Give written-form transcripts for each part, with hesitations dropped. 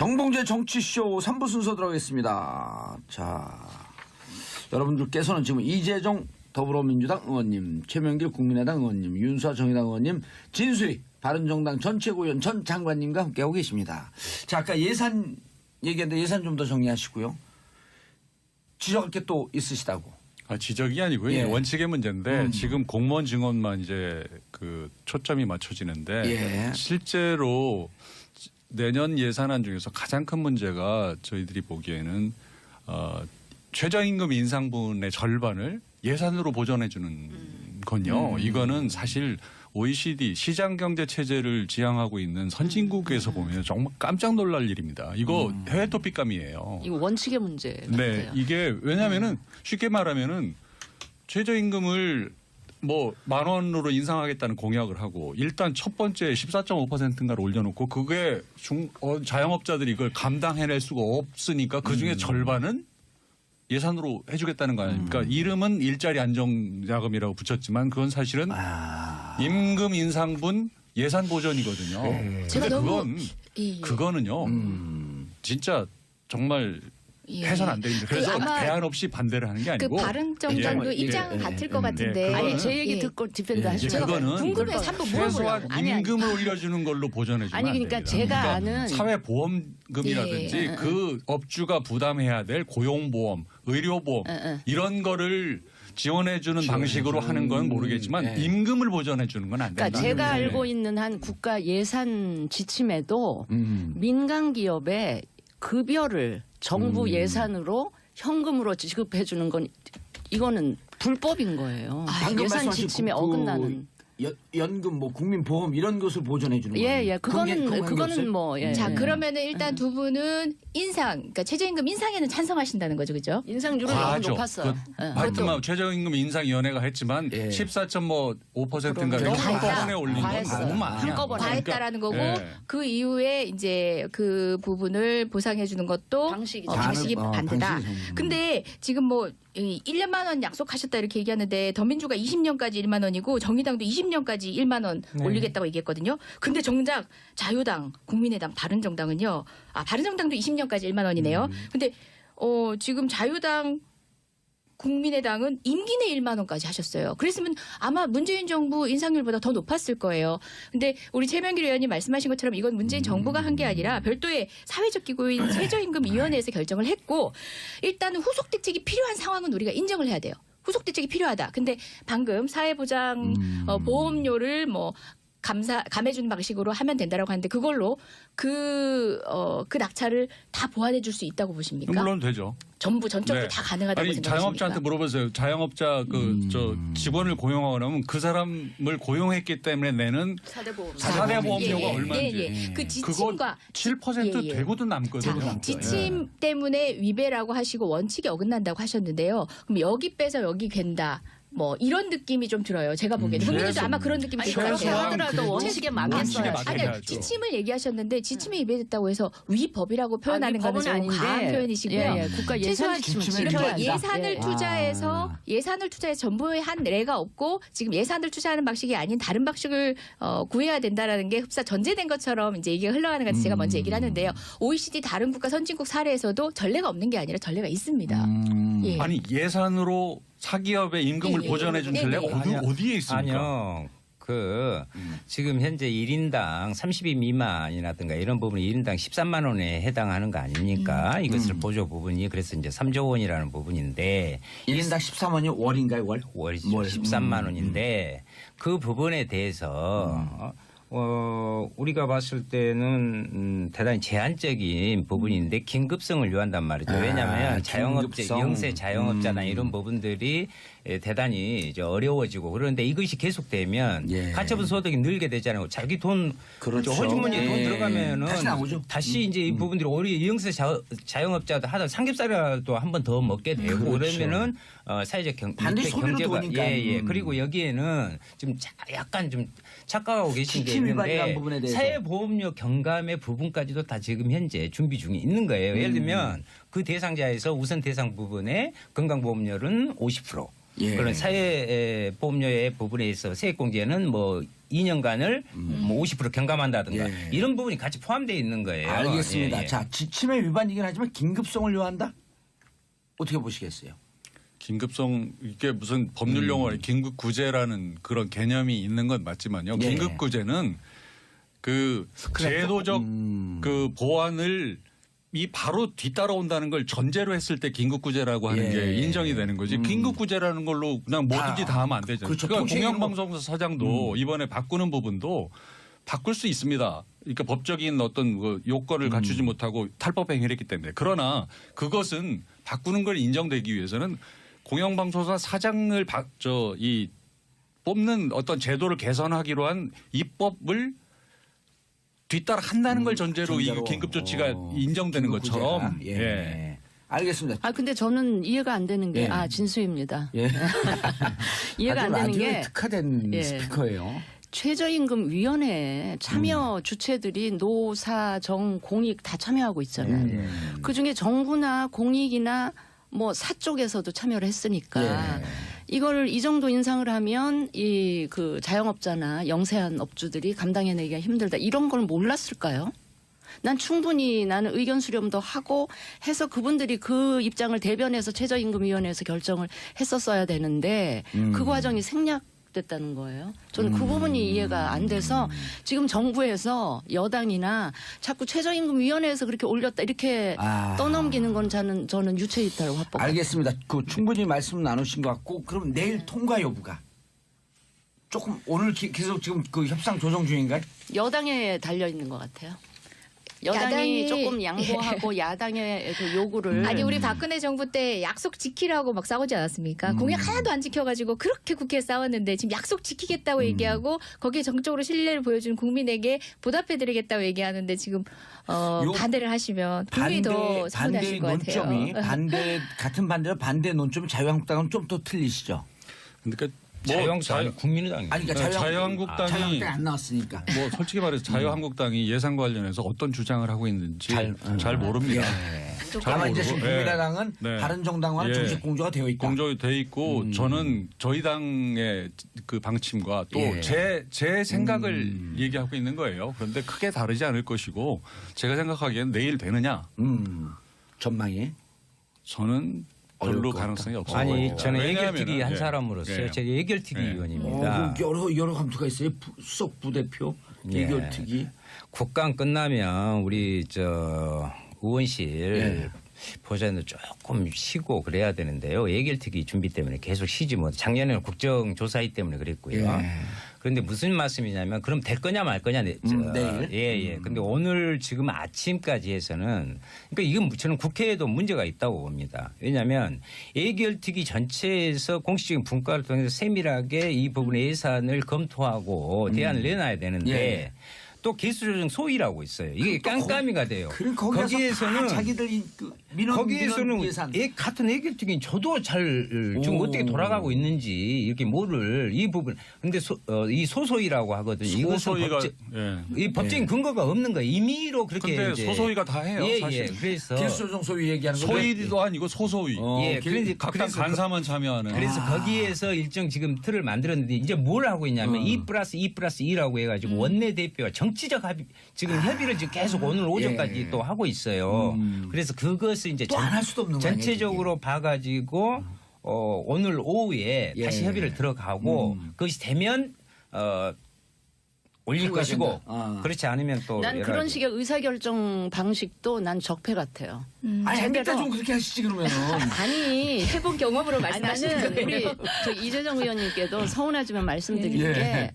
정봉재 정치쇼 3부 순서 들어가겠습니다. 자, 여러분들께서는 지금 이재정 더불어민주당 의원님, 최명길 국민의당 의원님, 윤수아 정의당 의원님, 진수희 바른정당 전체고위원 전 장관님과 함께하고 계십니다. 자, 아까 예산 얘기했는데 예산 좀 더 정리하시고요. 지적할 게 또 있으시다고. 지적이 아니고요. 예. 원칙의 문제인데 지금 공무원 증언만 이제 그 초점이 맞춰지는데 예. 실제로 내년 예산안 중에서 가장 큰 문제가 저희들이 보기에는 최저임금 인상분의 절반을 예산으로 보전해 주는 건요. 이거는 사실 OECD 시장경제 체제를 지향하고 있는 선진국에서 보면 정말 깜짝 놀랄 일입니다. 이거 해외 토픽감이에요. 이거 원칙의 문제 같아요. 네, 이게 왜냐하면은 쉽게 말하면은 최저임금을 뭐 10,000원으로 인상하겠다는 공약을 하고 일단 첫 번째 14.5%인가를 올려놓고 그게 자영업자들이 이걸 감당해낼 수가 없으니까 그 중에 절반은 예산으로 해주겠다는 거 아닙니까? 이름은 일자리 안정자금이라고 붙였지만 그건 사실은 임금 인상분 예산 보전이거든요. 제가 근데 너무 그거는요. 진짜 정말 해서는 안 되는데 그래서 대안 없이 반대를 하는 게 아니고 바른정당도 입장 같을 것 같은데 아니 제 얘기 듣고 디펜드 하시죠. 그거는 궁금해서 한번 최소한 물어보려고. 임금을 올려주는 걸로 보전해 주면 아니 그러니까 안 됩니다. 제가 아는 사회보험금이라든지 그 업주가 부담해야 될 고용보험, 의료보험 이런 거를 지원해 주는 방식으로 하는 건 모르겠지만 임금을 보전해 주는 건 안 된다. 그러니까 제가 알고 있는 한 국가 예산 지침에도 민간 기업의 급여를 정부 예산으로 현금으로 지급해 주는 건 이거는 불법인 거예요. 방금 예산 말씀하신 지침에 어긋나는. 연금, 뭐 국민보험 이런 것을 보전해 주는 거예요. 예, 그거는 뭐 예. 자, 그러면은 일단 두 분은 인상, 그러니까 최저임금 인상에는 찬성하신다는 거죠, 그죠? 인상률은 너무 과하죠. 높았어요. 하여튼 최저임금 인상위원회가 했지만 14.5%인가 다 했다. 한꺼번에 올린 건 과했어요. 너무 많아요. 한꺼번에. 과했다라는 거고 예. 그 이후에 이제 그 부분을 보상해 주는 것도 방식이죠. 방식이 반대다. 방식이 근데 지금 뭐 1년만 원 약속하셨다 이렇게 얘기하는데 더민주가 20년까지 1만 원이고 정의당도 20년까지 1만 원 올리겠다고 얘기했거든요. 근데 정작 자유당, 국민의당, 바른정당은요. 바른정당도 20년까지 1만 원이네요. 근데 지금 자유당 국민의당은 임기 내 1만 원까지 하셨어요. 그랬으면 아마 문재인 정부 인상률보다 더 높았을 거예요. 근데 우리 최명길 의원님 말씀하신 것처럼 이건 문재인 정부가 한 게 아니라 별도의 사회적 기구인 최저임금위원회에서 결정을 했고 일단은 후속 대책이 필요한 상황은 우리가 인정을 해야 돼요. 후속 대책이 필요하다. 근데 방금 사회보장 보험료를 뭐 감해주는 방식으로 하면 된다라고 하는데 그걸로 그 낙차를 다 보완해 줄 수 있다고 보십니까? 물론 되죠. 전적으로 네. 다 가능하다고 아니 생각하십니까? 자영업자한테 물어보세요. 자영업자 저 직원을 고용하고 나면 그 사람을 고용했기 때문에 내는 4대 보험료가 얼마인지. 그 지침과 그거 7% 되고도 남거든요. 자, 지침 때문에 위배라고 하시고 원칙에 어긋난다고 하셨는데요. 그럼 여기 빼서 여기 괜다. 뭐 이런 느낌이 좀 들어요. 제가 보기에는 국민들도 아마 그런 느낌이 들 것 그렇게 같아요. 하더라도 원칙에 맞겠어요. 아니 지침을 얘기하셨는데 지침에 위배됐다고 해서 위법이라고 표현하는 거는 좀 과한 표현이시고요. 국가 예산 최소한 지침을 이렇게 지켜야죠. 예산을 투자해서 전부에 한 예가 없고 지금 예산을 투자하는 방식이 아닌 다른 방식을 구해야 된다라는 게 흡사 전제된 것처럼 이제 얘기가 흘러가는 것 같아서 제가 먼저 얘기를 하는데요. OECD 다른 국가 선진국 사례에서도 전례가 없는 게 아니라 전례가 있습니다. 예. 아니 예산으로 사기업의 임금을 예, 예. 보전해 준 네, 전례가 네. 어디에 있습니까? 아니요. 지금 현재 1인당 30인 미만이라든가 이런 부분이 1인당 13만 원에 해당하는 거 아닙니까? 이것을 보조 부분이 그래서 이제 3조 원이라는 부분인데 1인당 13원이 월인가요, 월? 월이죠. 월. 13만 원인데 그 부분에 대해서 우리가 봤을 때는 대단히 제한적인 부분인데 긴급성을 요한단 말이죠. 왜냐하면 긴급성. 영세 자영업자나 이런 부분들이 대단히 이제 어려워지고 그런데 이것이 계속되면 가처분 소득이 늘게 되잖아요. 자기 돈 그렇죠. 호주머니에 돈 예. 들어가면은 다시 나오죠. 다시 이제 이 부분들이 우리 영세 자영업자도 하다 삼겹살이라도 한 번 더 먹게 되고 그렇죠. 그러면은 사회적 반드시 소비로 들어오니까. 그리고 여기에는 좀 약간 좀 착각하고 계신 게 지침 위반이라는 있는데 부분에 대해서. 사회보험료 경감의 부분까지도 다 지금 현재 준비 중에 있는 거예요. 예를 들면 그 대상자에서 우선 대상 부분에 건강보험료는 50%. 그런 사회보험료의 부분에 있어 세액공제는 뭐 2년간을 뭐 50% 경감한다든가 예. 이런 부분이 같이 포함되어 있는 거예요. 알겠습니다. 예, 예. 자, 지침의 위반이긴 하지만 긴급성을 요한다? 어떻게 보시겠어요? 긴급성 이게 무슨 법률 용어에 긴급 구제라는 그런 개념이 있는 건 맞지만요. 예. 긴급 구제는 그 제도적 그 보완을 이 바로 뒤따라온다는 걸 전제로 했을 때 긴급구제라고 하는 예. 게 인정이 되는 거지. 긴급구제라는 걸로 그냥 뭐든지 다 하면 안 되잖아요. 그렇죠. 그러니까 통째로 공영방송사 사장도 이번에 바꾸는 부분도 바꿀 수 있습니다. 그러니까 법적인 어떤 그 요건을 갖추지 못하고 탈법 행위를 했기 때문에. 그러나 그것은 바꾸는 걸 인정되기 위해서는 공영방송사 사장을 뽑는 어떤 제도를 개선하기로 한 입법을 뒤따라 한다는 걸 전제로 이 긴급 조치가 인정되는 긴급 것처럼 구제가. 예. 알겠습니다. 아 근데 저는 이해가 안 되는 게 예. 진수입니다. 예. 이해가 안 되는 라디오에 게 특화된 예. 스피커예요. 최저임금위원회에 참여 주체들이 노, 사, 정, 공익 다 참여하고 있잖아요. 그중에 정부나 공익이나 뭐 사 쪽에서도 참여를 했으니까 예. 이걸 이 정도 인상을 하면 이 그 자영업자나 영세한 업주들이 감당해내기가 힘들다. 이런 걸 몰랐을까요? 난 충분히 나는 의견 수렴도 하고 해서 그분들이 그 입장을 대변해서 최저임금위원회에서 결정을 했었어야 되는데 그 과정이 생략됐다는 거예요. 저는 그 부분이 이해가 안 돼서 지금 정부에서 여당이나 자꾸 최저임금위원회에서 그렇게 올렸다 이렇게 떠넘기는 건 저는 유체이탈을 확보. 알겠습니다. 그 충분히 말씀 나누신 것 같고 그럼 내일 통과 여부가 조금 오늘 계속 지금 그 협상 조정 중인가요? 여당에 달려 있는 것 같아요. 여당이 야당이- 조금 양보하고 야당의 그 요구를 아니 우리 박근혜 정부 때 약속 지키라고 막 싸우지 않았습니까? 공약 하나도 안 지켜가지고 그렇게 국회에 싸웠는데 지금 약속 지키겠다고 얘기하고 거기에 정적으로 신뢰를 보여준 국민에게 보답해드리겠다고 얘기하는데 지금 반대를 하시면 분명히 더 서운하실 것 같아요. 논점이 같은 반대로 반대 논점이 자유한국당은 좀 더 틀리시죠? 그러니까 자유한국당 아니 국민의당이 아니 그러니까 네, 자유한국당이 자유한국당이 안 나왔으니까. 뭐 솔직히 말해서 자유한국당이 예산 관련해서 어떤 주장을 하고 있는지 잘 모릅니다. 잘 다만 이제 모르고. 지금 국민의당은 네. 바른정당과는 예. 정식 공조가 되어 있다. 공조돼 있고 저는 저희 당의 그 방침과 또 예. 제 생각을 얘기하고 있는 거예요. 그런데 크게 다르지 않을 것이고 제가 생각하기에는 내일 되느냐? 전망이. 저는 별로 어려울 것 가능성이 없어요. 아니 저는 예결특위 왜냐하면은, 한 예. 사람으로서 예. 제가 예결특위 예. 의원입니다. 여러 감투가 있어요. 수석 부대표, 예. 예결특위. 국감 끝나면 우리 의원실 예. 보좌관도 조금 쉬고 그래야 되는데요. 예결특위 준비 때문에 계속 쉬지 못. 작년에는 국정조사위 때문에 그랬고요. 예. 그런데 무슨 말씀이냐면 그럼 될 거냐 말 거냐. 내일? 예. 근데 오늘 지금 아침까지 해서는 그러니까 이건 저는 국회에도 문제가 있다고 봅니다. 왜냐하면 예결특위 전체에서 공식적인 분과를 통해서 세밀하게 이 부분의 예산을 검토하고 대안을 내놔야 되는데 예. 또 개수조정 소위라고 있어요. 이게 깜깜이가 돼요. 거기에서는 자기들이 민원 거기에서는 예산. 같은 예결특위 저도 잘 지금 오. 어떻게 돌아가고 있는지 이렇게 뭐를 이 부분 근데 이 소소위라고 하거든요. 이것은 소소위가 이 법적인 근거가 없는 거예요. 임의로 그렇게 근데 이제 소소위가 다 해요. 예. 사실. 그래서 개수조정 소위 얘기하는 거죠. 소위도 아니고 소소위. 예. 그런데 각당 간사만 참여하는. 그래서 거기에서 일정 지금 틀을 만들었는데 이제 뭘 하고 있냐면 2+2+2라고 해가지고 원내 대표와 정치적 합의 지금 협의를 지금 계속 오늘 오전까지 또 하고 있어요. 그래서 그것을 이제 또 안 할 수도 없는 거 아니에요, 전체적으로 봐가지고 오늘 오후에 예. 다시 협의를 들어가고 그것이 되면 올릴 통과된다. 것이고 그렇지 않으면 또 난 여러 그런 가지. 식의 의사결정 방식도 난 적폐 같아요. 아니 햇빛 좀 그렇게 하시지 그러면은. 아니 해본 경험으로 아니, 말씀하시는 나는 거예요. 우리 저 이재정 의원님께도 서운하지만 말씀드리는 예. 게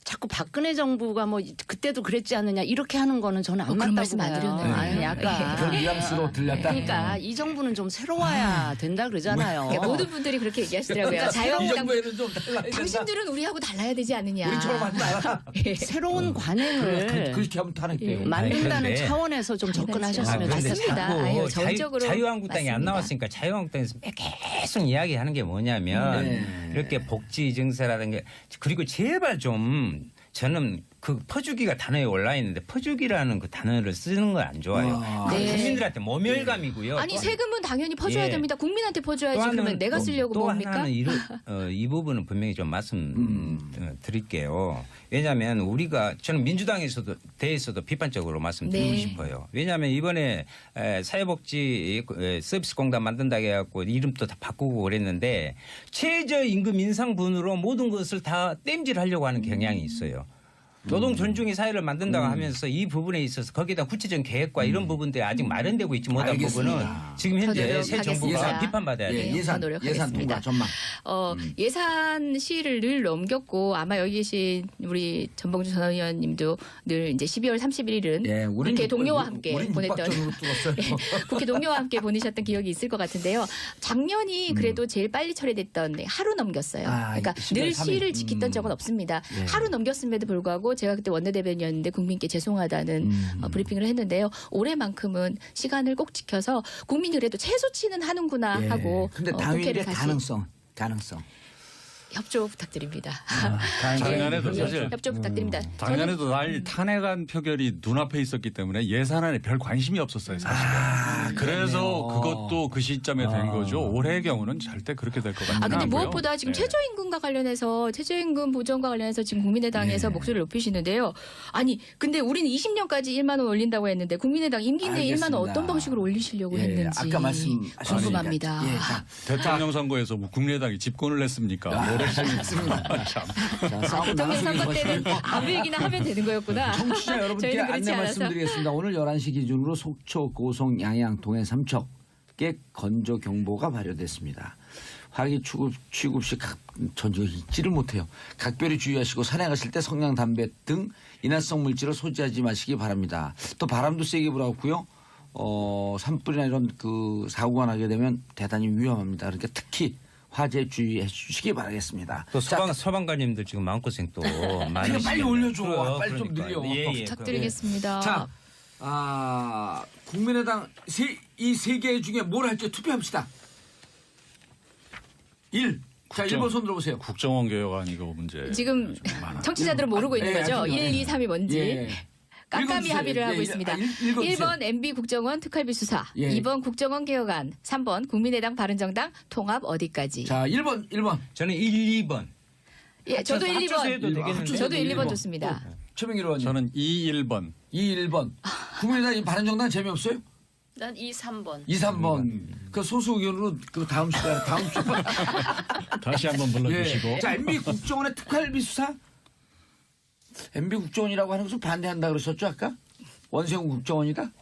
자꾸 박근혜 정부가 뭐 그때도 그랬지 않느냐 이렇게 하는 거는 저는 안 그런 맞다고 말씀 안 봐요. 드렸나요? 아니 약간 그런 뉘앙스로 들렸다. 그러니까 이 정부는 좀 새로워야 된다 그러잖아요. 네, 모든 분들이 그렇게 얘기하시더라고요. 이 자유한국당 정부에는 좀 달라야 된다. 당신들은 우리하고 달라야 되지 않느냐. 우리처럼 하지 마라. 새로운 관행을 그렇게 하면 탄핵돼요. 만든다는 아니, 그런데- 차원에서 좀 접근하셨으면 그런데 좋겠습니다. 맞습니다. 자꾸 아유, 전적으로 자유한국당이 안 맞습니다. 나왔으니까 자유한국당에서 계속 이야기하는 게 뭐냐면 네. 이렇게 복지 증세라든가 그리고 제발 좀 저는 그 퍼주기가 단어에 올라 있는데 퍼주기라는 그 단어를 쓰는 건 안 좋아요. 네. 국민들한테 모멸감이고요. 아니 세금은 당연히 퍼줘야 예. 됩니다. 국민한테 퍼줘야지. 또 하나는 그러면 내가 쓰려고 또 뭡니까? 하나는 이 부분은 분명히 좀 말씀 드릴게요. 왜냐하면 우리가 저는 민주당에서도 대해서도 비판적으로 말씀드리고 네. 싶어요. 왜냐하면 이번에 사회복지 서비스공단 만든다고 해갖고 이름도 다 바꾸고 그랬는데 최저임금 인상분으로 모든 것을 다 땜질하려고 하는 경향이 있어요. 노동 존중의 사회를 만든다고 하면서 이 부분에 있어서 거기다 구체적인 계획과 이런 부분들이 아직 마련되고 있지 못한 알겠습니다. 부분은 지금 더 현재 새 정부가 노력하겠습니다. 비판받아야 돼요. 예, 네, 예산 더 노력하겠습니다. 예산 통과 전망. 예산 시를 늘 넘겼고 아마 여기 계신 우리 전봉주 전 의원님도 늘 이제 12월 31일은 예, 국회 동료와 함께 우린 보냈던 육박전으로 뚫었어요. 국회 동료와 함께 보내셨던 기억이 있을 것 같은데요. 작년이 그래도 제일 빨리 처리됐던 하루 넘겼어요. 아, 그러니까 11월 늘 3일. 시를 지켰던 적은 없습니다. 예. 하루 넘겼음에도 불구하고 제가 그때 원내대변인이었는데 국민께 죄송하다는 브리핑을 했는데요. 올해만큼은 시간을 꼭 지켜서 국민이 그래도 최소치는 하는구나 예. 하고 근데 국회를 당일의 다시 가능성. 협조 부탁드립니다. 작년에도 예, 사실 협조 부탁드립니다. 작년에도 날 탄핵안 표결이 눈앞에 있었기 때문에 예산안에 별 관심이 없었어요, 사실은. 그래서 그것도 그 시점에 된 거죠. 올해의 경우는 절대 그렇게 될 것 같지는 근데 않고요. 무엇보다 지금 네. 최저임금과 관련해서 최저임금 보전과 관련해서 지금 국민의당에서 목소리를 높이시는데요. 아니 근데 우리는 20년까지 1만 원 올린다고 했는데 국민의당 임기 내에 1만 원 알겠습니다. 어떤 방식으로 올리시려고 예, 했는지 아까 말씀하셨으니까. 궁금합니다. 예, 자, 대통령 선거에서 뭐 국민의당이 집권을 했습니까? 알겠습니다. 자, 싸움 대통령 선거 나가시기 때는 아무 얘기나 하면 되는 거였구나. 청취자 여러분께 저희는 안내 그렇지 않아서. 말씀드리겠습니다. 오늘 11시 기준으로 속초, 고성, 양양, 동해, 삼척에 건조 경보가 발효됐습니다. 화기 취급 시 전쟁을 잊지를 못해요. 각별히 주의하시고 산에 가실 때 성냥 담배 등 인화성 물질을 소지하지 마시기 바랍니다. 또 바람도 세게 불어왔고요. 산불이나 이런 그 사고가 나게 되면 대단히 위험합니다. 그러니까 특히 화재 주의해 주시기 바라겠습니다. 또 소방관님들 지금 마음고생 또 많이 그냥 빨리 하시겠네요. 올려줘. 그래요, 빨리 좀 그러니까요. 늘려. 예, 예. 부탁드리겠습니다. 자, 국민의당 이 세 개 중에 뭘 할지 투표합시다. 1. 자, 국정. 1번 손 들어보세요. 국정원 개혁안 이거 문제 지금 좀 많아요. 청취자들은 모르고 있는 예, 거죠. 아직요. 1, 2, 3이 뭔지. 예. 깜깜이 읽어주세요. 합의를 하고 예, 있습니다. 읽어주세요. 1번 MB 국정원 특활비 수사, 예. 2번 국정원 개혁안, 3번 국민의당 바른정당 통합 어디까지. 자, 1번. 저는 1, 2번. 예, 저도 1, 합쳐서 2번. 해도 되겠는데. 저도 1, 2번 1번. 좋습니다. 최명길 의원님. 저는 2, 1번. 1번. 국민의당 바른정당 재미없어요? 난 2, 3번. 2, 3번. 그 소수 의견으로 그 다음 시간에 다시 한번 불러주시고. 예. 자, MB 국정원의 특활비 수사? MB 국정원이라고 하는 것을 반대한다 그러셨죠, 아까? 원세훈 국정원이다?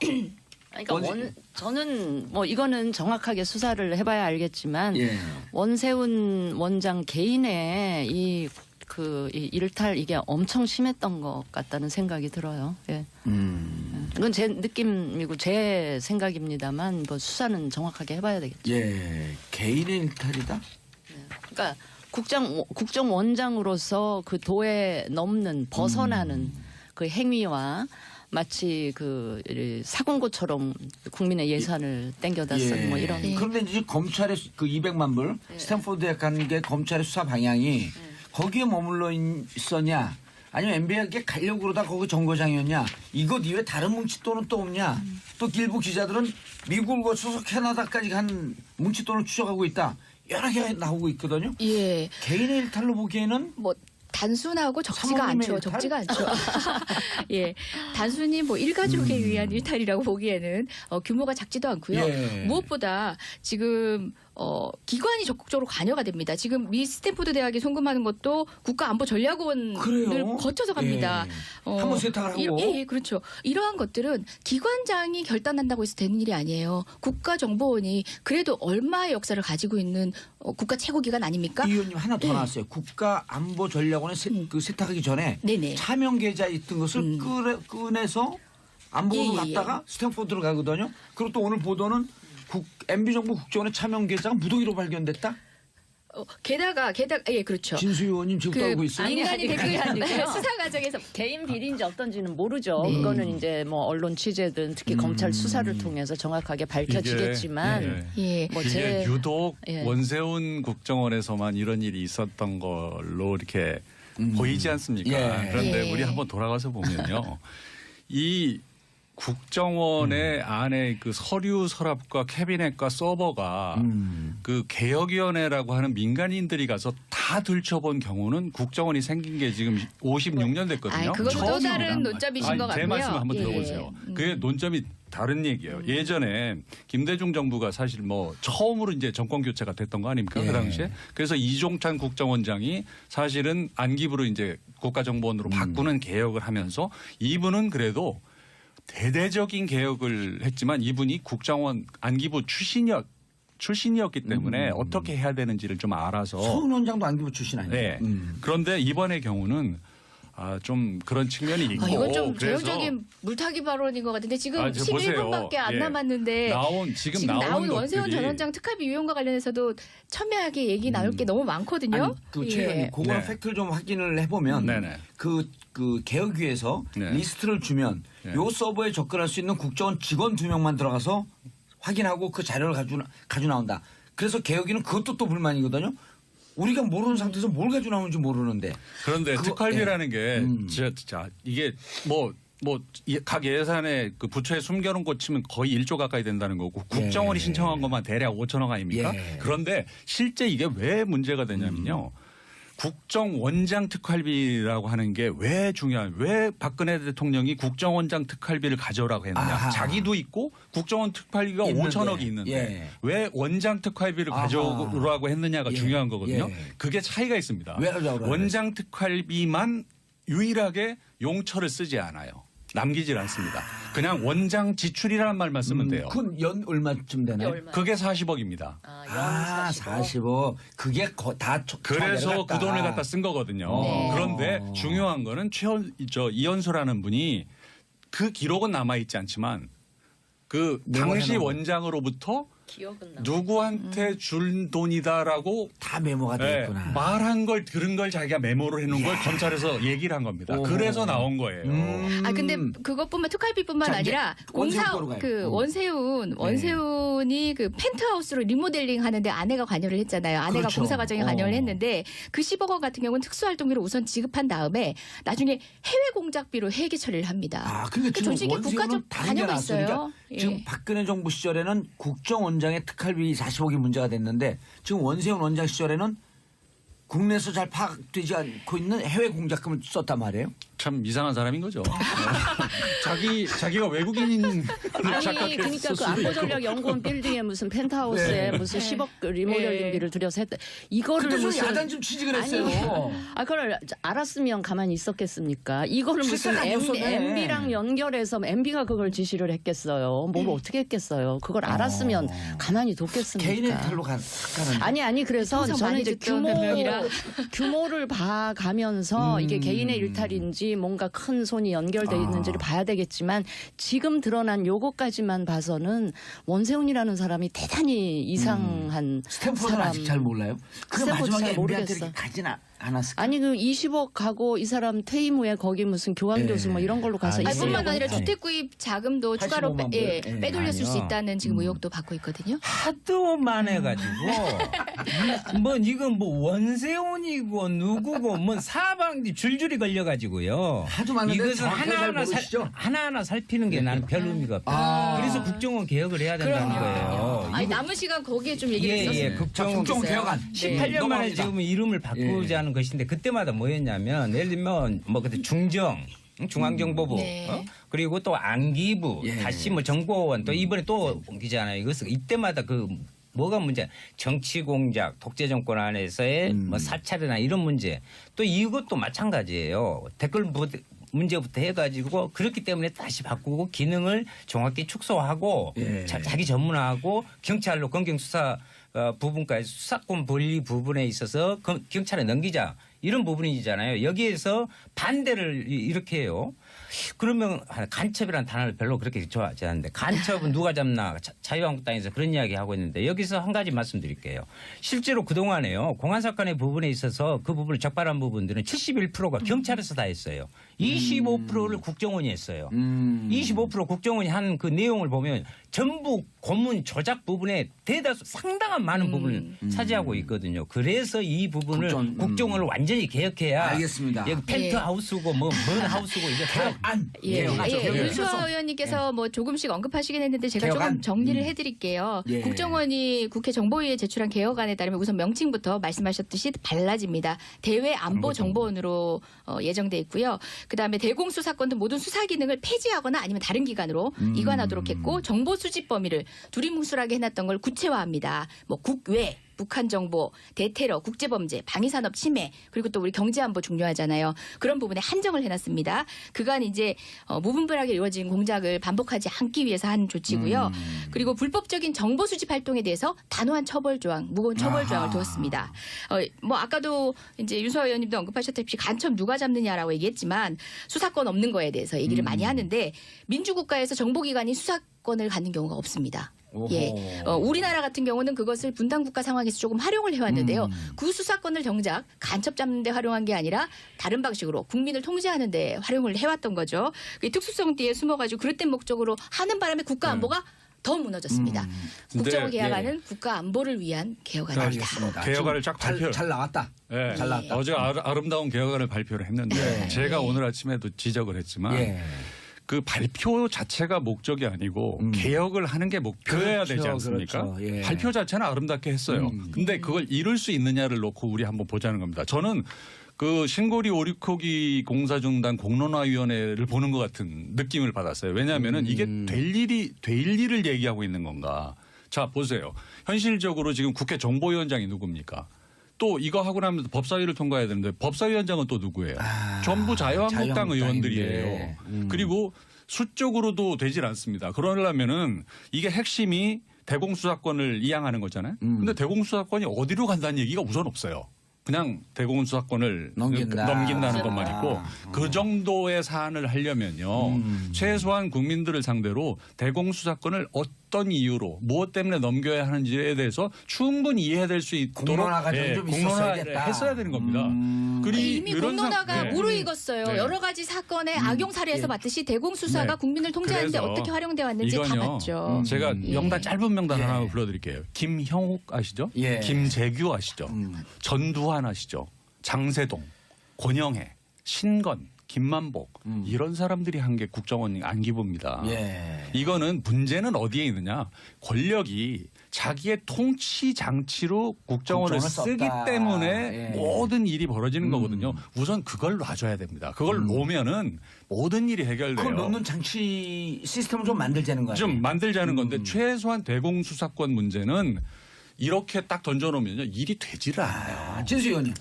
그러니까 저는 뭐 이거는 정확하게 수사를 해봐야 알겠지만 예. 원세훈 원장 개인의 이 일탈 이게 엄청 심했던 것 같다는 생각이 들어요. 예. 이건 제 느낌이고 제 생각입니다만 뭐 수사는 정확하게 해봐야 되겠죠. 예. 개인의 일탈이다? 그러니까 국정원장으로서 그 도에 넘는 벗어나는 그 행위와 마치 그 사공고처럼 국민의 예산을 땡겨다 쓴 뭐 이런. 그런데 이제 검찰의 그 200만 불 스탠포드에 간 게 검찰의 수사 방향이 거기에 머물러 있었냐 아니면 MB에게 가려고 그러다 거기 정거장이었냐 이것 이외에 다른 뭉칫돈은 또 없냐 또 일부 기자들은 미국을 거쳐서 캐나다까지 간 뭉칫돈을 추적하고 있다 여러 개 나오고 있거든요. 예. 개인의 일탈로 보기에는 뭐 단순하고 적지가 사모님의 않죠. 일탈? 적지가 않죠. 예, 단순히 뭐 일가족에 의한 일탈이라고 보기에는 규모가 작지도 않고요. 예. 무엇보다 지금 기관이 적극적으로 관여가 됩니다. 지금 미 스탠포드 대학에 송금하는 것도 국가안보전략원을 그래요? 거쳐서 갑니다. 예. 한번 세탁을 하고. 예, 그렇죠. 이러한 것들은 기관장이 결단한다고 해서 되는 일이 아니에요. 국가정보원이 그래도 얼마의 역사를 가지고 있는 국가 최고기관 아닙니까? 이 의원님 하나 더 예. 나왔어요. 국가안보전략원에 그 세탁하기 전에 네네. 차명 계좌 있던 것을 꺼내서 안보로 예, 예. 갔다가 스탠포드로 가거든요. 그리고 또 오늘 보도는 MB정부 국정원의 차명 계좌가 무더기로 발견됐다. 게다가 예, 그렇죠. 진수 의원님 지금도 알고 있어요. 인간이 댓글 아니고요. 수사 과정에서 개인 비리인지 어떤지는 모르죠. 네. 그거는 이제 뭐 언론 취재든 특히 검찰 수사를 통해서 정확하게 밝혀지겠지만 예. 뭐 이게 제 유독 예. 원세훈 국정원에서만 이런 일이 있었던 걸로 이렇게 보이지 않습니까? 예. 그런데 예. 우리 한번 돌아가서 보면요. 이 국정원의 안에 그 서류 서랍과 캐비넷과 서버가 그 개혁위원회라고 하는 민간인들이 가서 다 들춰본 경우는 국정원이 생긴 게 지금 56년 됐거든요. 아이, 그것도 또 처음입니다. 다른 논점이신 것 같고요. 제 말씀 한번 예. 들어보세요. 그게 논점이 다른 얘기예요. 예전에 김대중 정부가 사실 뭐 처음으로 이제 정권 교체가 됐던 거 아닙니까? 예. 그 당시에. 그래서 이종찬 국정원장이 사실은 안기부로 이제 국가정보원으로 바꾸는 개혁을 하면서 이분은 그래도 대대적인 개혁을 했지만 이분이 국정원 안기부 출신이었기 때문에 어떻게 해야 되는지를 좀 알아서. 서훈 원장도 안기부 출신 아니에요? 네. 그런데 이번의 경우는 좀 그런 측면이 있고. 이건 좀 그래서 자율적인 물타기 발언인 것 같은데 지금 저 보세요. 11분밖에 안 예. 남았는데 지금 나온 원세훈 것들이 전 원장 특활비 유용과 관련해서도 첨예하게 얘기 나올 게 너무 많거든요. 아니, 그 최근에 예. 그거는 네. 팩트를 좀 확인을 해보면 네네. 그 개혁위에서 네. 리스트를 주면 네. 요 서버에 접근할 수 있는 국정원 직원 2명만 들어가서 확인하고 그 자료를 가지고 나온다. 그래서 개혁위는 그것도 또 불만이거든요. 우리가 모르는 상태에서 뭘 가지고 나오는지 모르는데. 그런데 그거- 특활비라는 게 음. 자 이게 각 예산에 그 부처에 숨겨놓은 것 치면 거의 1조 가까이 된다는 거고 국정원이 예. 신청한 것만 대략 5천억 아닙니까? 예. 그런데 실제 이게 왜 문제가 되냐면요. 국정원장 특활비라고 하는 게 왜 왜 박근혜 대통령이 국정원장 특활비를 가져오라고 했느냐. 아하. 자기도 있고 국정원 특활비가 있는데. 5천억이 있는데 예. 왜 원장 특활비를 아하. 가져오라고 했느냐가 예. 중요한 거거든요. 예. 그게 차이가 있습니다. 왜 가져오라고 원장 특활비만 유일하게 용처를 쓰지 않아요. 남기질 않습니다. 그냥 원장 지출이라는 말만 쓰면 돼요. 그건 연 얼마쯤 되나요? 그게 40억입니다. 아, 45. 그게 그래서 그 돈을 갖다 쓴 거거든요. 네. 그런데 중요한 거는 이현수라는 분이 그 기록은 남아 있지 않지만 그 당시 메모해놓은 원장으로부터 기억은 나. 누구한테 준 돈이다라고 다 메모가 네, 되겠구나. 말한 걸 들은 걸 자기가 메모를 해놓은 걸 검찰에서 얘기를 한 겁니다. 오호. 그래서 나온 거예요. 아 근데 그것뿐만 특활비뿐만 자, 이제 아니라 원세훈 거로 가요. 그 원세훈이 그 펜트하우스로 리모델링 하는데 아내가 관여를 했잖아요. 아내가 그렇죠. 공사 과정에 관여를 했는데 그 10억 원 같은 경우는 특수활동비로 우선 지급한 다음에 나중에 해외 공작비로 회계 처리를 합니다. 아, 근데 그 지금 조직에 원세훈은 국가적 다른 게 관여가 나왔으니까 있어요. 예. 지금 박근혜 정부 시절에는 국정원장의 특활비 40억이 문제가 됐는데 지금 원세훈 원장 시절에는 국내에서 잘 파악되지 않고 있는 해외 공작금을 썼단 말이에요. 참 이상한 사람인 거죠. 자기가 외국인인 아니 그러니까 그 안보전략연구원 빌딩에 무슨 펜트하우스에 네. 무슨 10억 리모델링비를 들여서 했다. 이거를 근데 저 무슨 야단 좀 취직을 했어요. 그걸 알았으면 가만히 있었겠습니까? 이거를 무슨 실세가 아니었었네. MB랑 연결해서 MB가 그걸 지시를 했겠어요. 뭘 어떻게 했겠어요? 그걸 알았으면 가만히 뒀겠습니까? 개인의 탈로 가는. 아니 그래서 평소 저는 많이 이제 듣던 변명이라. 규모를 봐가면서 이게 개인의 일탈인지 뭔가 큰 손이 연결돼 있는지를 봐야 되겠지만 지금 드러난 요거까지만 봐서는 원세훈이라는 사람이 대단히 이상한 스탠포드는 사람. 아직 잘 몰라요. 그 스탠포드 마지막에 잘 MB한테 모르겠어. 이렇게 가진 않았을까? 아니 그 20억 가고 이 사람 퇴임 후에 거기 무슨 교환 교수 뭐 이런 걸로 가서 아니, 있으려고 뿐만 아니라 했죠. 주택 구입 자금도 추가로 85만 불. 예. 빼돌렸을 수 아니요. 있다는 지금 의혹도 받고 있거든요. 하도 많아가지고 뭐 이건 뭐 원세훈이고 누구고 뭐 사방이 줄줄이 걸려가지고요. 하도 많은데 이것을 정확하게 잘 모르시죠? 하나하나 살피는 게 나는 별 의미가 없다. 그래서 국정원 개혁을 해야 된다는 거예요. 아니 남은 시간 거기에 좀 얘기를 예, 했었어요. 예, 국정원 국정 개혁안. 18년 만에 넘어갑니다. 지금 이름을 바꾸자는 것인데 그때마다 뭐였냐면 예를 들면 뭐 그때 중앙정보부 네. 그리고 또 안기부 예. 다시 뭐 정보원 또 이번에 또 옮기잖아요. 이것은 이때마다 그 뭐가 문제? 정치 공작, 독재 정권 안에서의 뭐 사찰이나 이런 문제. 또 이것도 마찬가지예요. 댓글 문제부터 해가지고 그렇기 때문에 다시 바꾸고 기능을 정확히 축소하고 예. 자기 전문화하고 경찰로 검경수사 부분까지 수사권 분리 부분에 있어서 경찰에 넘기자 이런 부분이잖아요. 여기에서 반대를 이렇게 해요. 그러면 간첩이라는 단어를 별로 그렇게 좋아하지 않는데 간첩은 누가 잡나 자유한국당에서 그런 이야기 하고 있는데 여기서 한 가지 말씀드릴게요. 실제로 그동안에요. 공안사건의 부분에 있어서 그 부분을 적발한 부분들은 71%가 경찰에서 다 했어요. 25%를 국정원이 했어요. 25% 국정원이 한 그 내용을 보면 전부 고문 조작 부분에 대다수 상당한 많은 부분을 차지하고 있거든요. 그래서 이 부분을 국정원을 완전히 개혁해야 알겠습니다. 여기 펜트하우스고 뭔 하우스고 이게 다 윤수아 의원님께서 뭐 조금씩 언급하시긴 했는데 제가 개혁안? 조금 정리를 해드릴게요. 예. 국정원이 국회 정보위에 제출한 개혁안에 따르면 우선 명칭부터 말씀하셨듯이 달라집니다. 대외안보정보원으로 예정돼 있고요. 그다음에 대공수사권 등 모든 수사 기능을 폐지하거나 아니면 다른 기관으로 이관하도록 했고 정보 수집 범위를 두리뭉술하게 해놨던 걸 구체화합니다. 뭐 국외, 북한 정보, 대테러, 국제범죄, 방위산업 침해 그리고 또 우리 경제안보 중요하잖아요. 그런 부분에 한정을 해놨습니다. 그간 이제 무분별하게 이루어진 공작을 반복하지 않기 위해서 한 조치고요. 그리고 불법적인 정보 수집 활동에 대해서 단호한 처벌 조항, 무거운 처벌 조항을 두었습니다. 뭐 아까도 이제 윤수아 의원님도 언급하셨다시피 간첩 누가 잡느냐라고 얘기했지만 수사권 없는 거에 대해서 얘기를 많이 하는데 민주국가에서 정보기관이 수사권을 갖는 경우가 없습니다. 예, 우리나라 같은 경우는 그것을 분단국가 상황에서 조금 활용을 해왔는데요. 그 수사권을 정작 간첩 잡는 데 활용한 게 아니라 다른 방식으로 국민을 통제하는 데 활용을 해왔던 거죠. 특수성 뒤에 숨어가지고 그릇된 목적으로 하는 바람에 국가 안보가 더 무너졌습니다. 국정원 개혁안은 국가 안보를 위한 개혁안입니다. 개혁안을 쫙 발표. 잘 나왔다. 네. 잘 나왔다. 어제 아름다운 개혁안을 발표를 했는데 제가 오늘 아침에도 지적을 했지만 그 발표 자체가 목적이 아니고 개혁을 하는 게 목표여야 되지 않습니까? 그렇죠. 예. 발표 자체는 아름답게 했어요. 근데 그걸 이룰 수 있느냐를 놓고 우리 한번 보자는 겁니다. 저는 그 신고리 오리코기 공사중단 공론화위원회를 보는 것 같은 느낌을 받았어요. 왜냐하면은 이게 될 일을 얘기하고 있는 건가? 자, 보세요. 현실적으로 지금 국회 정보위원장이 누굽니까? 또 이거 하고 나면 법사위를 통과해야 되는데 법사위원장은 또 누구예요? 전부 자유한국당 의원들이에요. 그리고 수적으로도 되질 않습니다. 그러려면은 이게 핵심이 대공수사권을 이양하는 거잖아요. 근데 대공수사권이 어디로 간다는 얘기가 우선 없어요. 그냥 대공수사권을 넘긴다는 것만 있고 그 정도의 사안을 하려면요. 최소한 국민들을 상대로 대공수사권을 어떤 이유로 무엇 때문에 넘겨야 하는지에 대해서 충분히 이해될 수 있도록 공론화가 좀 공론화를 했어야 되는 겁니다. 그리고 이미 이런 공론화가 무르익었어요. 네. 여러 가지 사건의 악용 사례에서 봤듯이 대공수사가 국민을 통제하는데 그래서 어떻게 활용되어 왔는지 다 봤죠. 제가 명단 짧은 명단 하나 불러드릴게요. 김형욱 아시죠? 김재규 아시죠? 전두환 아시죠? 장세동, 권영애, 신건, 김만복 이런 사람들이 한 게 국정원 안기부입니다. 이거는 문제는 어디에 있느냐? 권력이 자기의 통치 장치로 국정원을 쓰기 때문에 모든 일이 벌어지는 거거든요. 우선 그걸 놔줘야 됩니다. 그걸 놓으면은 모든 일이 해결돼요. 그걸 놓는 장치 시스템을 좀 만들자는 거예요. 좀 만들자는 건데 최소한 대공수사권 문제는 이렇게 딱 던져놓으면요 일이 되지를 않아요. 진수 의원님.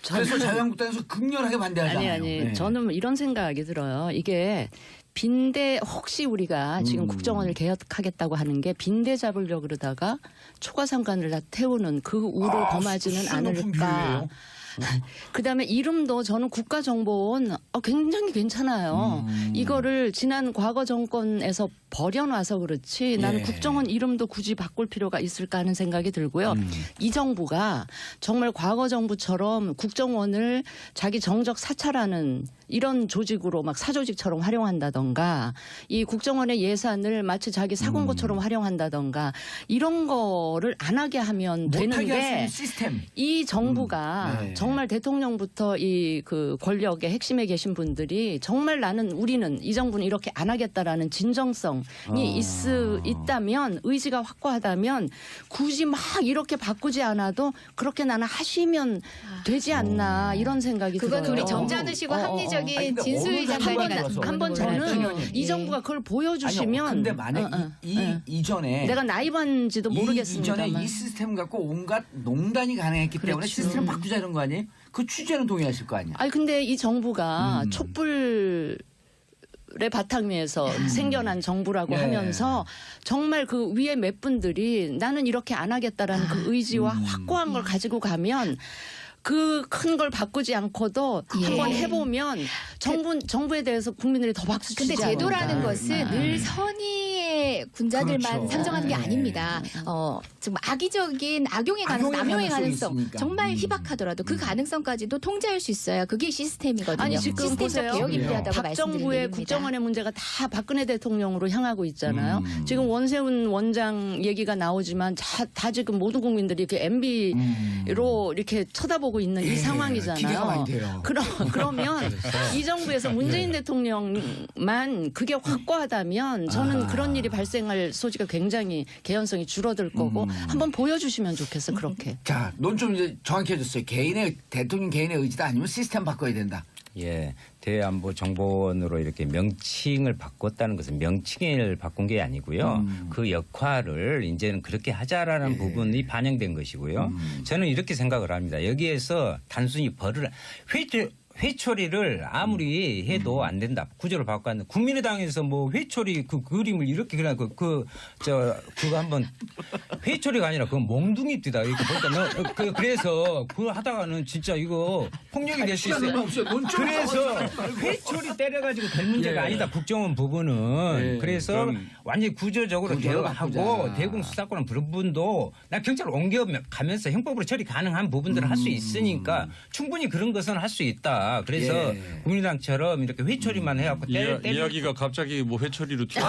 그래서 자유한국당에서 극렬하게 반대하잖아요. 아니 저는 이런 생각이 들어요. 이게 빈대 혹시 우리가 지금 국정원을 개혁하겠다고 하는 게 빈대 잡으려고 그러다가 초과상관을 다 태우는 그 우를 범하지는 않을까. 그다음에 이름도 저는 국가정보원 굉장히 괜찮아요. 이거를 지난 과거 정권에서 버려놔서 그렇지 나는 국정원 이름도 굳이 바꿀 필요가 있을까 하는 생각이 들고요. 이 정부가 정말 과거 정부처럼 국정원을 자기 정적 사찰하는 이런 조직으로 막 사조직처럼 활용한다던가 이 국정원의 예산을 마치 자기 사공고처럼 활용한다던가 이런 거를 안 하게 하면 되는데 시스템. 이 정부가 정말 대통령부터 이 그 권력의 핵심에 계신 분들이 정말 우리는 이 정부는 이렇게 안 하겠다라는 진정성이 있다면 의지가 확고하다면 굳이 막 이렇게 바꾸지 않아도 그렇게 나는 하시면 되지 않나 이런 생각이 들어요. 그건 우리 점잖으시고 합리적인 진수희 장관이 한번 저는 이 정부가 그걸 보여주시면 근데 만약 이전에 내가 나이반지도 모르겠습니다만 이전에 이 시스템 갖고 온갖 농단이 가능했기 때문에 시스템을 바꾸자 이런 거 아니에요? 그 취재는 동의하실 거 아니에요? 아니 근데 이 정부가 촛불의 바탕위에서 생겨난 정부라고 하면서 정말 그 위에 몇 분들이 나는 이렇게 안 하겠다라는 그 의지와 확고한 걸 가지고 가면 그 큰 걸 바꾸지 않고도 한번 해보면 정부에 대해서 국민들이 더 박수 치지 근데 않을까. 제도라는 것은 늘 선의의 국내 군자들만 그렇죠. 상정하는 게 네. 아닙니다. 좀 악의적인 악용의 가능성, 남용의 가능성 있으니까. 정말 희박하더라도 그 가능성까지도 통제할 수 있어야 그게 시스템이거든요. 아니 지금 시스템적 보세요. 개혁이 필요하다고 박 정부의 말씀드립니다. 국정원의 문제가 다 박근혜 대통령으로 향하고 있잖아요. 지금 원세훈 원장 얘기가 나오지만 다 지금 모든 국민들이 이렇게 MB로 이렇게 쳐다보고 있는 이 상황이잖아요. 기대가 많이 돼요. 그러면 이 정부에서 문재인 대통령만 그게 확고하다면 저는 그런 일이 발생할 소지가 굉장히 개연성이 줄어들 거고 한번 보여주시면 좋겠어 그렇게. 자, 논 좀 이제 정확해졌어요. 대통령 개인의 의지다 아니면 시스템 바꿔야 된다. 예, 대안보정보원으로 이렇게 명칭을 바꿨다는 것은 명칭을 바꾼 게 아니고요. 그 역할을 이제는 그렇게 하자라는 부분이 반영된 것이고요. 저는 이렇게 생각을 합니다. 여기에서 단순히 회초리를 아무리 해도 안 된다. 구조를 바꿨는데 국민의당에서 뭐 회초리 그 그림을 이렇게 그냥 그거 한번 회초리가 아니라 그건 몽둥이 뛰다 이렇게 보니까 그래서 그거 하다가는 진짜 이거 폭력이 될 수 있어요. 그래서 회초리 때려가지고 될 문제가 아니다. 국정원 부분은 그래서 완전히 구조적으로 개혁하고 대공 수사권 부분도 나 경찰 옮겨가면서 형법으로 처리 가능한 부분들을 할 수 있으니까 충분히 그런 것은 할 수 있다. 그래서 국민의당처럼 이렇게 회초리만 해갖고 이야기가 갑자기 뭐 회초리로 튀어.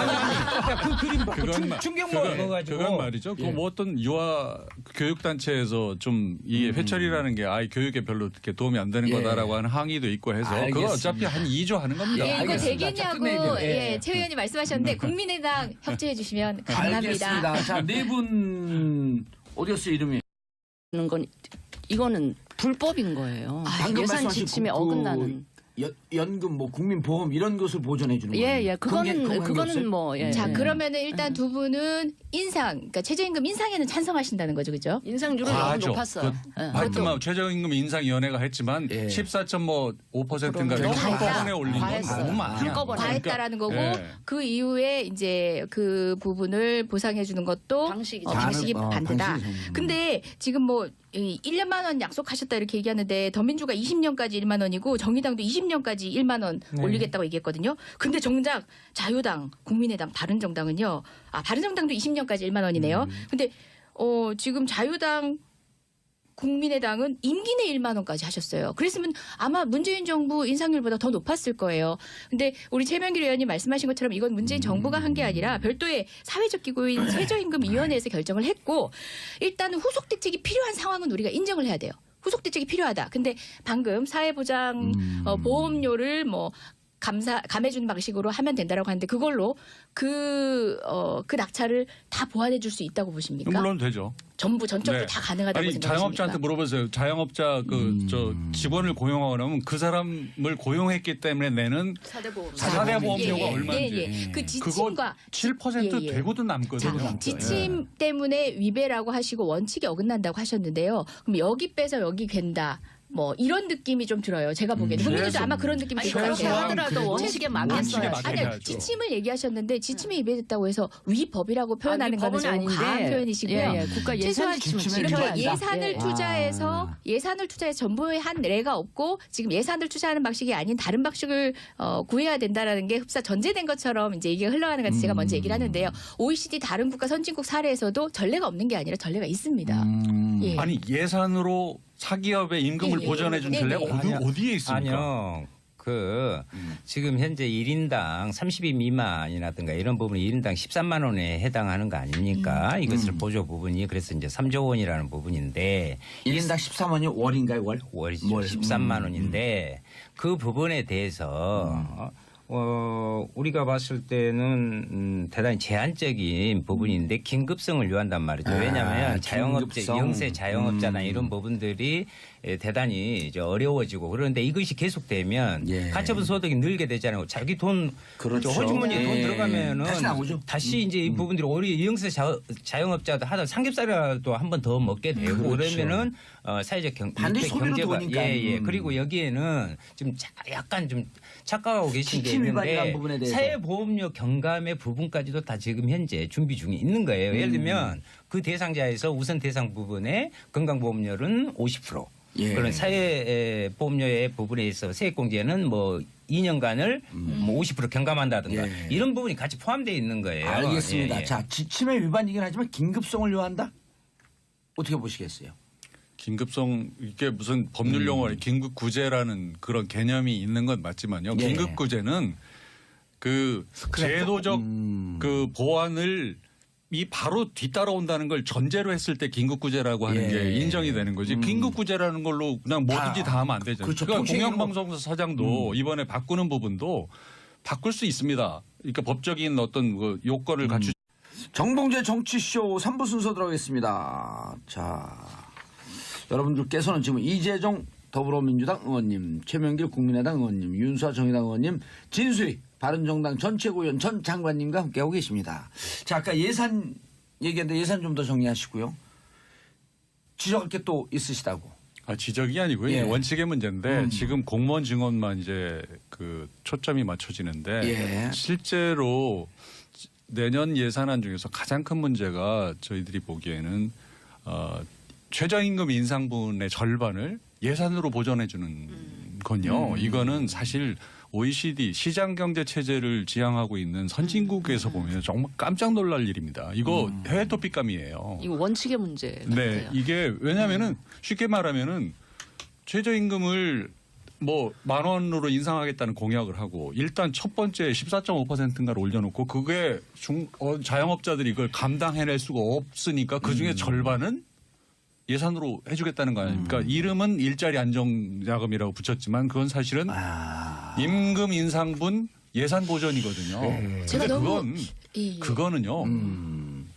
그 그림 그건 충격만 먹어가지고 그건 말이죠. 그 뭐 어떤 유아 교육 단체에서 좀 이게 회초리라는 게 아이 교육에 별로 이렇게 도움이 안 되는 거다라고 하는 항의도 있고 해서 그거 알겠습니다. 어차피 한 2조 하는 겁니다. 이거 알겠습니다. 자, 끝내야 되겠냐고 돼요. 최 의원이 말씀하셨는데 국민의당 협조해 주시면 감사합니다. 알겠습니다. 자, 네 분 어디였어요 이름이? 하는 건 이거는 불법인 거예요. 방금 예산 말씀하신 지침에 어긋나는. 연금 뭐 국민보험 이런 것을 보존해 주는 거예요. 예, 그거는 뭐 예. 자, 그러면은 일단 두 분은 그러니까 최저임금 인상에는 찬성하신다는 거죠, 그죠? 인상률은 너무 과하죠. 높았어요. 하여튼 최저임금 인상위원회가 했지만 예. 14.5%인가 너무 한꺼번에 올린 건 과했어요. 너무 많아. 한꺼번에. 과했다라는 거고 예. 그 이후에 이제 그 부분을 보상해 주는 것도 방식이죠. 방식이 반대다. 방식이 좀. 근데 지금 뭐 1년만 원 약속하셨다 이렇게 얘기하는데 더민주가 20년까지 1만 원이고 정의당도 20년까지 1만 원 올리겠다고 얘기했거든요. 근데 정작 자유당, 국민의당, 바른정당은요. 바른정당도 20년까지 1만 원이네요. 근데 지금 자유당 국민의당은 임기 내 1만 원까지 하셨어요. 그랬으면 아마 문재인 정부 인상률보다 더 높았을 거예요. 근데 우리 최명길 의원님 말씀하신 것처럼 이건 문재인 정부가 한 게 아니라 별도의 사회적 기구인 최저임금위원회에서 결정을 했고 일단은 후속 대책이 필요한 상황은 우리가 인정을 해야 돼요. 후속 대책이 필요하다. 근데 방금 사회보장 보험료를 뭐 감해준 방식으로 하면 된다라고 하는데 그걸로 그 낙차를 다 보완해 줄 수 있다고 보십니까? 물론 되죠. 전부 전적으로 네. 다 가능하다고 아니 생각하십니까? 자영업자한테 물어보세요. 자영업자 저 직원을 고용하고 나면 그 사람을 고용했기 때문에 내는 사대 보험료가 얼마인지 그 그거 지침과 7% 되고도 남거든요. 자, 지침 때문에 위배라고 하시고 원칙에 어긋난다고 하셨는데요. 그럼 여기 빼서 여기 갠다. 뭐 이런 느낌이 좀 들어요. 제가 보기에는 국민들도 아마 그런 느낌이 아니 들 것 그렇게 같아요. 하더라도 그래도 원칙에 원칙에 맞겠어요. 맞게 아니 해야죠. 지침을 얘기하셨는데 지침에 위배됐다고 해서 위법이라고 표현하는 거는 좀 과한 표현이시고요. 국가 예산 최소한 지침을 이렇게 지켜야 예산을 한다. 투자해서 전부에 한 예가 없고 지금 예산을 투자하는 방식이 아닌 다른 방식을 구해야 된다라는 게 흡사 전제된 것처럼 이제 이게 흘러가는 것 같아서 제가 먼저 얘기를 하는데요. OECD 다른 국가 선진국 사례에서도 전례가 없는 게 아니라 전례가 있습니다. 예. 아니 예산으로 사기업의 임금을 예, 예. 보전해 준 네, 전례가 네. 어디에 있습니까? 아니요. 지금 현재 1인당 30인 미만이라든가 이런 부분이 1인당 13만 원에 해당하는 거 아닙니까? 이것을 보조 부분이 그래서 이제 3조 원이라는 부분인데 1인당 13원이 월인가요, 월? 월이죠. 월. 13만 원인데 그 부분에 대해서 우리가 봤을 때는 대단히 제한적인 부분인데 긴급성을 요한단 말이죠. 왜냐하면 긴급성. 영세 자영업자나 이런 부분들이 대단히 이제 어려워지고 그런데 이것이 계속되면 예. 가처분 소득이 늘게 되잖아요. 자기 돈 그렇죠. 호주머니에 돈 예. 들어가면은 다시 나오죠. 다시 이제 이 부분들이 우리 영세 자영업자도 하다 삼겹살이라도 한 번 더 먹게 되고 그렇죠. 그러면은 사회적 반드시 소비로 경제가 도니까. 예. 그리고 여기에는 좀 약간 좀 착각하고 계신 게 지침 위반이라는 부분에 있는데 대해서. 사회보험료 경감의 부분까지도 다 지금 현재 준비 중에 있는 거예요. 예를 들면 그 대상자에서 우선 대상 부분에 건강보험료는 50%. 예. 그런 사회보험료의 부분에 있어 세액공제는 뭐 2년간을 뭐 50% 경감한다든가 예. 이런 부분이 같이 포함되어 있는 거예요. 알겠습니다. 예, 예. 자, 지침의 위반이긴 하지만 긴급성을 요한다? 어떻게 보시겠어요? 긴급성 이게 무슨 법률 용어로 긴급 구제라는 그런 개념이 있는 건 맞지만요. 예. 긴급 구제는 그 제도적 그 보완을 이 바로 뒤따라온다는 걸 전제로 했을 때 긴급구제라고 하는 예. 게 인정이 되는 거지. 긴급구제라는 걸로 그냥 뭐든지 다 하면 안 되잖아요. 그렇죠. 그러니까 통칭으로 공영방송사 사장도 이번에 바꾸는 부분도 바꿀 수 있습니다. 그러니까 법적인 어떤 그 요건을 갖추. 정봉재 정치쇼 3부 순서 들어가겠습니다. 자, 여러분들께서는 지금 이재정 더불어민주당 의원님, 최명길 국민의당 의원님, 윤수아 정의당 의원님, 진수희 바른정당 전 최고위원 전 장관님과 함께하고 계십니다. 자, 아까 예산 얘기했는데 예산 좀 더 정리하시고요. 지적할 게 또 있으시다고. 지적이 아니고요. 예. 원칙의 문제인데 지금 공무원 증언만 이제 그 초점이 맞춰지는데 예. 실제로 내년 예산안 중에서 가장 큰 문제가 저희들이 보기에는 최저임금 인상분의 절반을 예산으로 보전해 주는 건요. 이거는 사실 OECD 시장경제 체제를 지향하고 있는 선진국에서 보면 정말 깜짝 놀랄 일입니다. 이거 해외 토픽감이에요. 이거 원칙의 문제 같아요. 네, 이게 왜냐하면은 쉽게 말하면은 최저임금을 뭐 10,000원으로 인상하겠다는 공약을 하고 일단 첫 번째 14.5%인가를 올려놓고 그게 자영업자들이 이걸 감당해낼 수가 없으니까 그 중에 절반은 예산으로 해주겠다는 거 아닙니까? 이름은 일자리 안정자금이라고 붙였지만 그건 사실은 임금 인상분 예산 보전이거든요. 제가 근데 너무 그거는요.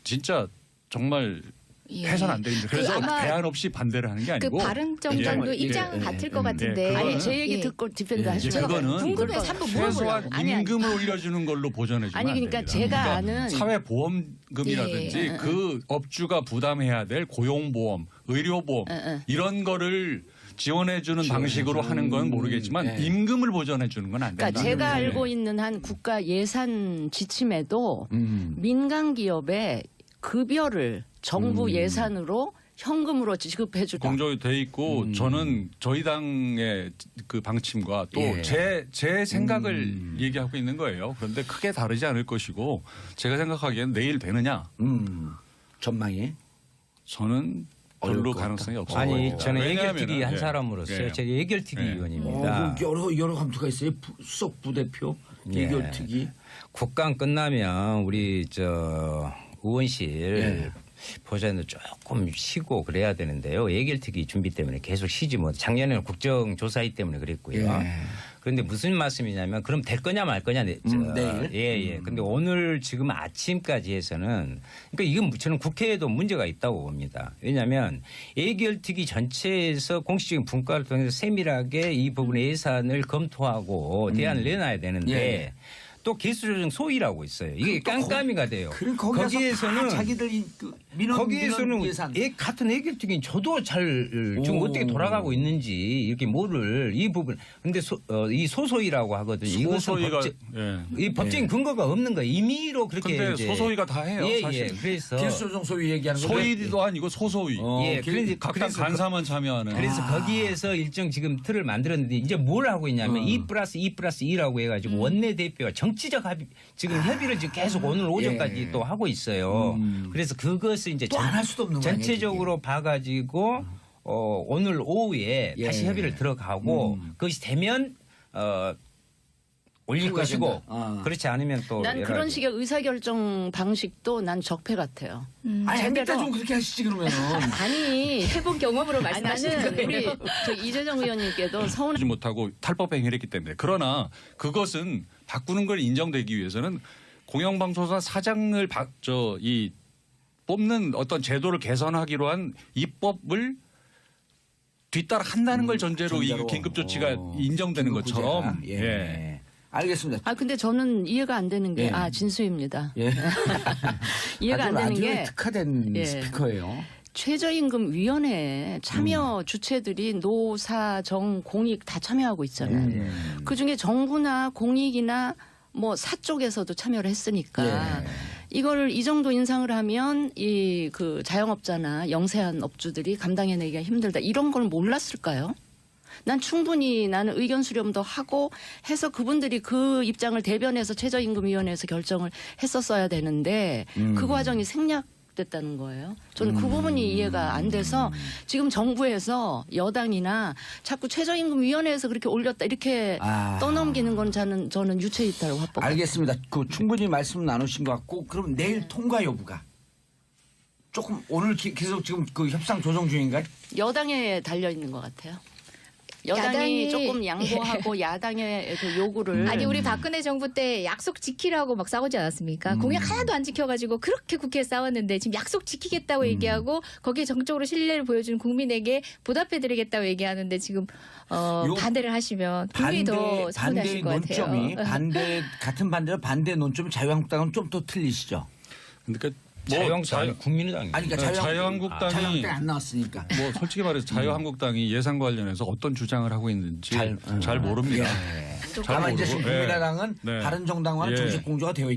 진짜 정말 예. 해선 안 되는데 그래서 아마 대안 없이 반대를 하는 게 그 아니고 바른정당도 예. 입장은 예. 같을 것 예. 같은데. 그거는- 아니 제 얘기 예. 듣고 디펜드 예. 하시죠. 그거는 궁금해서 한번 물어보려고. 최소한 아니, 아니. 임금을 올려주는 걸로 보전해 주면 아니, 안 그러니까 됩니다. 제가 아는 사회보험금이라든지 예. 그 업주가 부담해야 될 고용보험, 의료보험 이런 거를 지원해 주는 방식으로 하는 건 모르겠지만 예. 임금을 보전해 주는 건 안 된다. 그러니까 제가 알고 있는 한 국가 예산 지침에도 민간 기업의 급여를 정부 예산으로 현금으로 지급해 주다. 공조돼 있고 저는 저희 당의 그 방침과 또 예. 제 생각을 얘기하고 있는 거예요. 그런데 크게 다르지 않을 것이고 제가 생각하기에는 내일 되느냐? 전망이. 저는 어려울 별로 것 가능성이 같다. 없어요. 아니 저는 왜냐하면은, 예결특위 한 예. 사람으로서요. 예. 제가 예결특위 예. 의원입니다. 여러 감투가 있어요. 수석 부대표, 예. 예결특위. 국감 끝나면 우리 의원실 예. 보좌는 조금 쉬고 그래야 되는데요. 예결특위 준비 때문에 계속 쉬지 못. 작년에는 국정조사위 때문에 그랬고요. 예. 그런데 무슨 말씀이냐면 그럼 될 거냐 말 거냐. 내일? 예. 근데 오늘 지금 아침까지 해서는 그러니까 이건 저는 국회에도 문제가 있다고 봅니다. 왜냐하면 예결특위 전체에서 공식적인 분과를 통해서 세밀하게 이 부분의 예산을 검토하고 대안을 내놔야 되는데 예. 또 개수조정 소위라고 있어요. 이게 깜깜이가 돼요. 그럼 거기에서는 자기들 민원 거기에서는 예산. 같은 예결특위 저도 잘 지금 오. 어떻게 돌아가고 있는지 이렇게 모를 이 부분. 근데 이 소소위라고 하거든요. 이것은 소소위가 이 법적인 근거가 없는 거예요. 임의로 그렇게 근데 이제 소소위가 다 해요. 예. 사실. 그래서 기술조정 소위 얘기하는 거죠. 소위도 아니고 소소위. 예. 그런데 각각 간사만 참여하는. 그래서 거기에서 일정 지금 틀을 만들었는데 이제 뭘 하고 있냐면 2+2+2라고 해가지고 원내대표와 정치적 합의 지금 협의를 지금 계속 오늘 오전까지 예. 또 하고 있어요. 그래서 그것을 이제 또 안 할 수도 없는 거 아니에요, 전체적으로 봐가지고 오늘 오후에 예. 다시 협의를 들어가고 그것이 되면 올릴 것이고 그렇지 않으면 또 난 여러 그런 가지. 식의 의사결정 방식도 난 적폐 같아요. 아니, 햇빛 좀 그렇게 하시지 그러면은. 아니 해본 경험으로 아니, 말씀하시는 나는 거예요. 우리 이재정 의원님께도 서운해. 하지 못하고 탈법 행위를 했기 때문에. 그러나 그것은 바꾸는 걸 인정되기 위해서는 공영방송사 사장을 뽑는 어떤 제도를 개선하기로 한 입법을 뒤따라 한다는 걸 전제로 이 긴급 조치가 인정되는 긴급 것처럼. 구제가. 예. 알겠습니다. 아 근데 저는 이해가 안 되는 게 예. 진수입니다. 예. 이해가 안 되는 라디오에 게 특화된 예. 스피커예요. 최저임금위원회 참여 주체들이 노, 사, 정, 공익 다 참여하고 있잖아요. 그중에 정부나 공익이나 뭐 사 쪽에서도 참여를 했으니까 예. 이걸 이 정도 인상을 하면 이 그 자영업자나 영세한 업주들이 감당해내기가 힘들다. 이런 걸 몰랐을까요? 난 충분히 나는 의견 수렴도 하고 해서 그분들이 그 입장을 대변해서 최저임금위원회에서 결정을 했었어야 되는데 그 과정이 생략됐다는 거예요. 저는 그 부분이 이해가 안 돼서 지금 정부에서 여당이나 자꾸 최저임금위원회에서 그렇게 올렸다 이렇게 떠넘기는 건 저는 유체이탈 화법. 알겠습니다. 그 충분히 말씀 나누신 것 같고 그럼 내일 통과 여부가 조금 오늘 계속 지금 그 협상 조정 중인가요? 여당에 달려 있는 것 같아요. 여당이 야당이- 조금 양보하고 야당의 그 요구를 아니 우리 박근혜 정부 때 약속 지키라고 막 싸우지 않았습니까? 공약 하나도 안 지켜가지고 그렇게 국회에 싸웠는데 지금 약속 지키겠다고 얘기하고 거기에 정적으로 신뢰를 보여주는 국민에게 보답해드리겠다고 얘기하는데 지금 반대를 하시면 국민이 더 서운해하실 것 같아요. 논점이 같은 반대로 반대 논점이 자유한국당은 좀 더 틀리시죠? 그러니까 자유한국당 국민의당이 아니 그러니까 자유한국당이 자유한국당이 안 나왔으니까. 뭐 솔직히 말해서 자유한국당이 예산 관련해서 어떤 주장을 하고 있는지 잘 모릅니다. 잘 다만 이제 모르고. 지금 국민의당은 네. 바른정당과는 예. 정식 공조가 되어